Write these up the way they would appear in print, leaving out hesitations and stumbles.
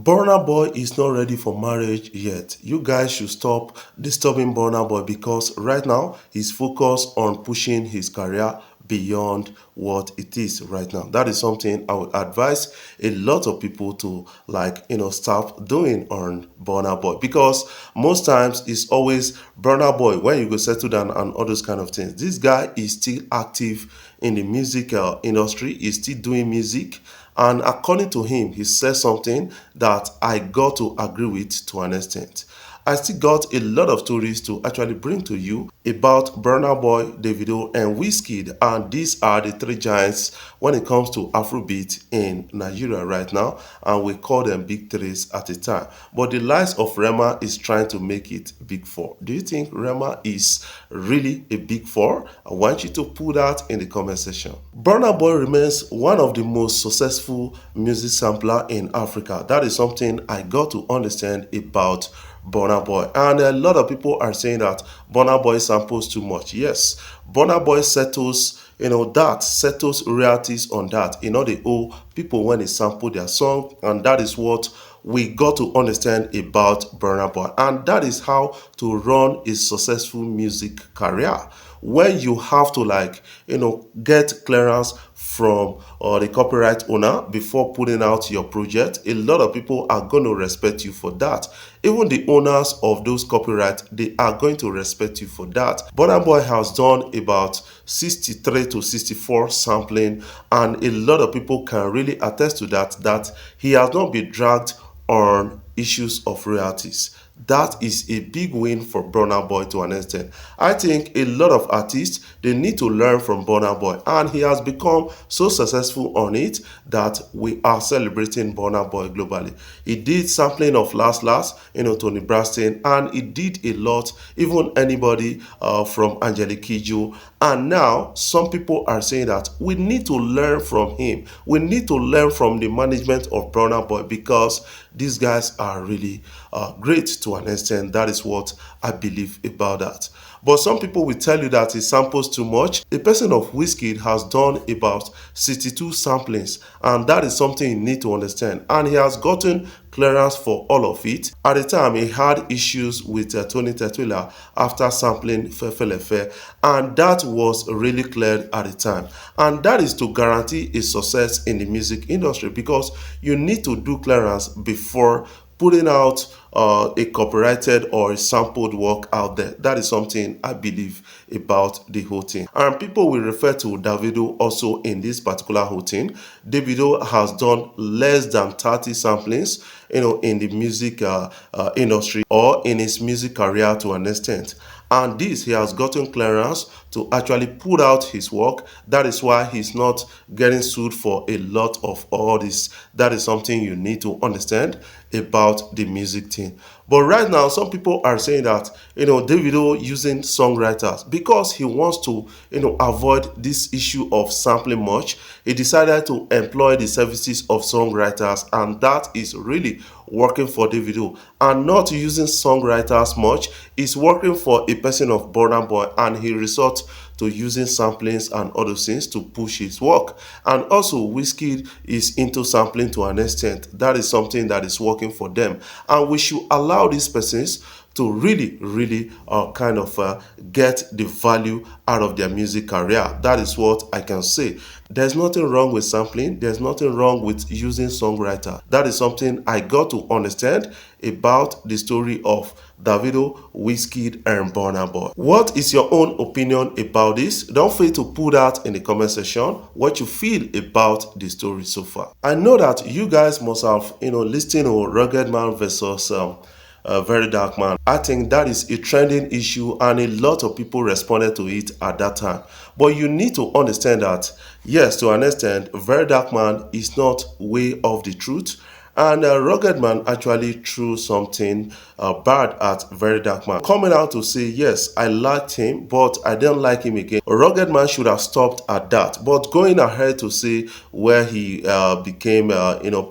Burna Boy is not ready for marriage yet. You guys should stop disturbing Burna Boy because right now he's focused on pushing his career beyond what it is right now. That is something I would advise a lot of people to stop doing on Burna Boy because most times it's always Burna Boy when you go settle down and all those kind of things. This guy is still active in the music industry, he's still doing music. And according to him, he said something that I got to agree with to an extent. I still got a lot of stories to actually bring to you about Burna Boy, Davido, and Wizkid. And these are the three giants when it comes to Afrobeat in Nigeria right now. And we call them big threes at a time. But the likes of Rema is trying to make it big four. Do you think Rema is really a big four? I want you to put that in the comment section. Burna Boy remains one of the most successful music sampler in Africa. That is something I got to understand about Burna Boy. And a lot of people are saying that Burna Boy samples too much. Yes, Burna Boy settles royalties on that. They owe people when they sample their song, and that is what we got to understand about Burna Boy. And that is how to run a successful music career. When you have to get clearance from the copyright owner before putting out your project, a lot of people are going to respect you for that. Even the owners of those copyrights, they are going to respect you for that. Burna Boy has done about 63 to 64 sampling, and a lot of people can really attest to that he has not been dragged on issues of royalties. That is a big win for Burna Boy to an extent. I think a lot of artists, they need to learn from Burna Boy, and he has become so successful on it that we are celebrating Burna Boy globally. He did sampling of Last Last, Tony Braxton, and he did a lot, even anybody from Angelique Kidjo. And now some people are saying that we need to learn from him. We need to learn from the management of Burna Boy because these guys are really great to an extent. That is what I believe about that. But some people will tell you that he samples too much. The person of Wizkid has done about 62 samplings, and that is something you need to understand. And he has gotten clearance for all of it. At the time, he had issues with Tony Tetula after sampling Fefelefe, and that was really cleared at the time. And that is to guarantee a success in the music industry because you need to do clearance before putting out a copyrighted or a sampled work out there. That is something I believe about the whole thing. And people will refer to Davido also in this particular whole thing. Davido has done less than 30 samplings, in the music industry or in his music career to an extent. And this, he has gotten clearance to actually put out his work. That is why he's not getting sued for a lot of all this. That is something you need to understand about the music thing. But right now, some people are saying that, Davido using songwriters because he wants to, avoid this issue of sampling much. He decided to employ the services of songwriters, and that is really working for Davido. And not using songwriters much is working for a person of Burna Boy, and he resorts to using samplings and other things to push his work. And also, Wizkid is into sampling to an extent. That is something that is working for them. And we should allow these persons to really get the value out of their music career. That is what I can say. There's nothing wrong with sampling. There's nothing wrong with using songwriter. That is something I got to understand about the story of Davido, Wizkid, and Burna Boy. What is your own opinion about this? Don't fail to put that in the comment section, what you feel about the story so far. I know that you guys must have, listened to Rugged Man versus Very Dark Man. I think that is a trending issue, and a lot of people responded to it at that time. But you need to understand that, yes, to an extent, Very Dark Man is not way off the truth. And Rugged Man actually threw something bad at Very Dark Man, coming out to say, yes, I liked him, but I didn't like him again. Rugged Man should have stopped at that. But going ahead to say where he became,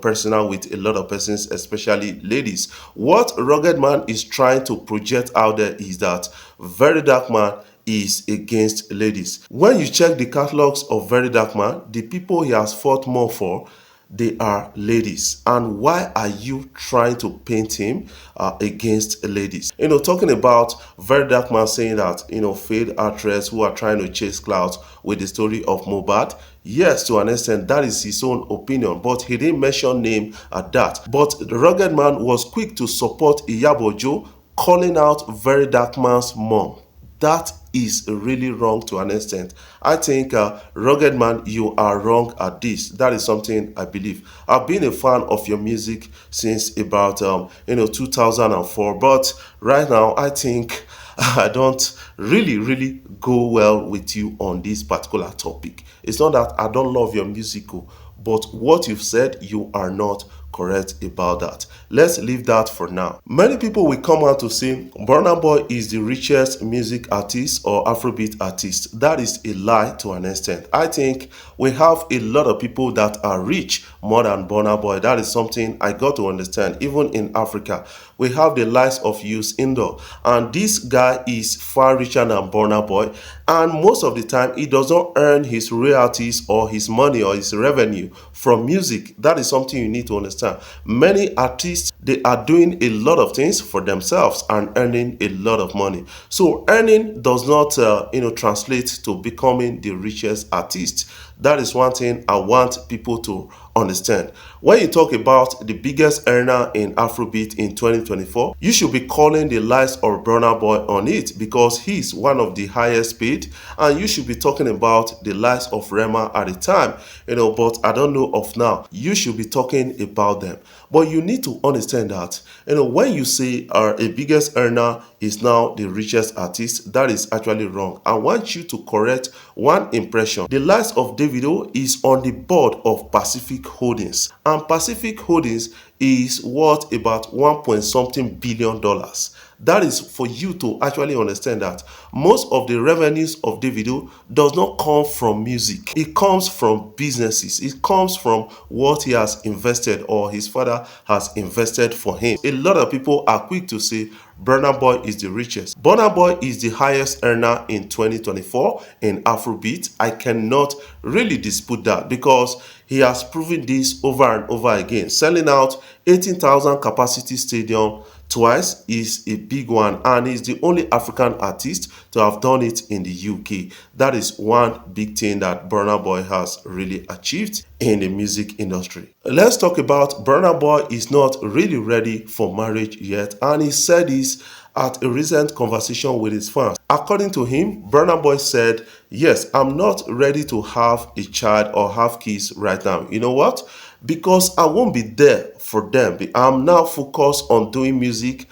personal with a lot of persons, especially ladies. What Rugged Man is trying to project out there is that Very Dark Man is against ladies. When you check the catalogs of Very Dark Man, the people he has fought more for, they are ladies. And why are you trying to paint him against ladies? Talking about Very Dark Man saying that, failed actress who are trying to chase clouds with the story of Mobad. Yes, to an extent, that is his own opinion, but he didn't mention name at that. But the Rugged Man was quick to support Iyabojo, calling out Very Dark Man's mom. That is really wrong to an extent. I think, Rugged Man, you are wrong at this. That is something I believe. I've been a fan of your music since about 2004, but right now I think I don't really go well with you on this particular topic. It's not that I don't love your musical, but what you've said, you are not correct about that. Let's leave that for now. Many people will come out to say Burna Boy is the richest music artist or Afrobeat artist. That is a lie to an extent. I think we have a lot of people that are rich more than Burna Boy. That is something I got to understand. Even in Africa, we have the likes of Yus Indo, and this guy is far richer than Burna Boy. And most of the time, he does not earn his royalties or his money or his revenue from music. That is something you need to understand. Many artists, they are doing a lot of things for themselves and earning a lot of money. So earning does not, translate to becoming the richest artist. That is one thing I want people to understand. When you talk about the biggest earner in Afrobeat in 2024, you should be calling the likes of Burna Boy on it because he's one of the highest paid, and you should be talking about the likes of Rema at the time, but I don't know of now. You should be talking about them. But you need to understand that, when you say a biggest earner is now the richest artist, that is actually wrong. I want you to correct one impression. The likes of Davido is on the board of Pacific Holdings, and Pacific Holdings is worth about 1 point something billion dollars. That is for you to actually understand that most of the revenues of Davido does not come from music. It comes from businesses. It comes from what he has invested or his father has invested for him. A lot of people are quick to say Burna Boy is the richest. Burna Boy is the highest earner in 2024 in Afrobeat. I cannot really dispute that because he has proven this over and over again. Selling out 18,000 capacity stadium twice is a big one, and he's the only African artist to have done it in the UK. That is one big thing that Burna Boy has really achieved in the music industry. Let's talk about Burna Boy is not really ready for marriage yet, and he said this at a recent conversation with his fans. According to him, Burna Boy said, "Yes, I'm not ready to have a child or have kids right now. You know what? Because I won't be there for them. I'm now focused on doing music,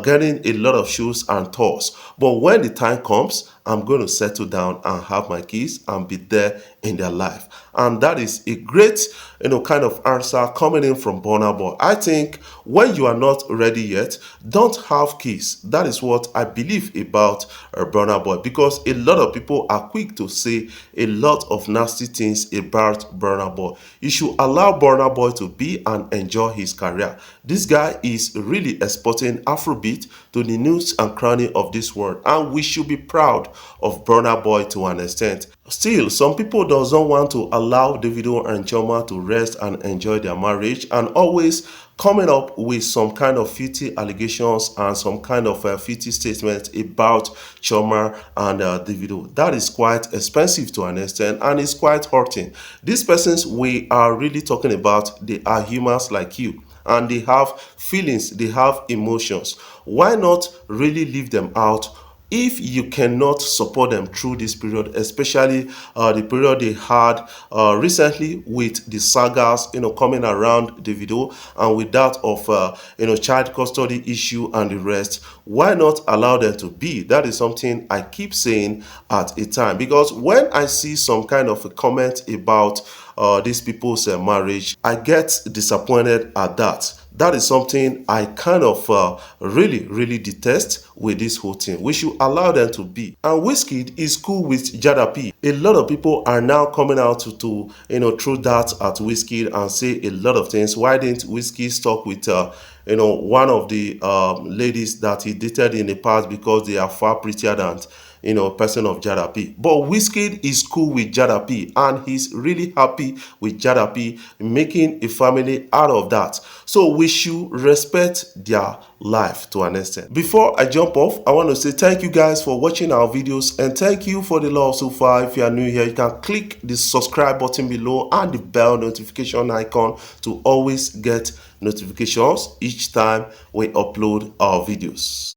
getting a lot of shows and tours. But when the time comes, I'm going to settle down and have my kids and be there in their life." And that is a great, kind of answer coming in from Burna Boy. I think when you are not ready yet, don't have kids. That is what I believe about Burna Boy, because a lot of people are quick to say a lot of nasty things about Burna Boy. You should allow Burna Boy to be and enjoy his career. This guy is really exporting Afrobeat to the nooks and cranny of this world, and we should be proud of Burna Boy to an extent. Still, some people don't want to allow Davido and Choma to rest and enjoy their marriage, and always coming up with some kind of filthy allegations and some kind of filthy statements about Choma and Davido. That is quite expensive to an extent, and it's quite hurting. These persons we are really talking about, they are humans like you, and they have feelings, they have emotions. Why not really leave them out if you cannot support them through this period, especially the period they had recently with the sagas, coming around Davido, and with that of, child custody issue and the rest? Why not allow them to be? That is something I keep saying at a time, because when I see some kind of a comment about these people's marriage, I get disappointed at that. That is something I kind of really detest with this whole thing. We should allow them to be. And Wizkid is cool with Jada P. A lot of people are now coming out to throw that at Wizkid and say a lot of things. Why didn't Wizkid stop with one of the ladies that he dated in the past because they are far prettier than person of Jada P. But Wizkid is cool with Jada P, and he's really happy with Jada P making a family out of that. So we should respect their life to an extent. Before I jump off, I want to say thank you guys for watching our videos, and thank you for the love so far. If you are new here, you can click the subscribe button below and the bell notification icon to always get notifications each time we upload our videos.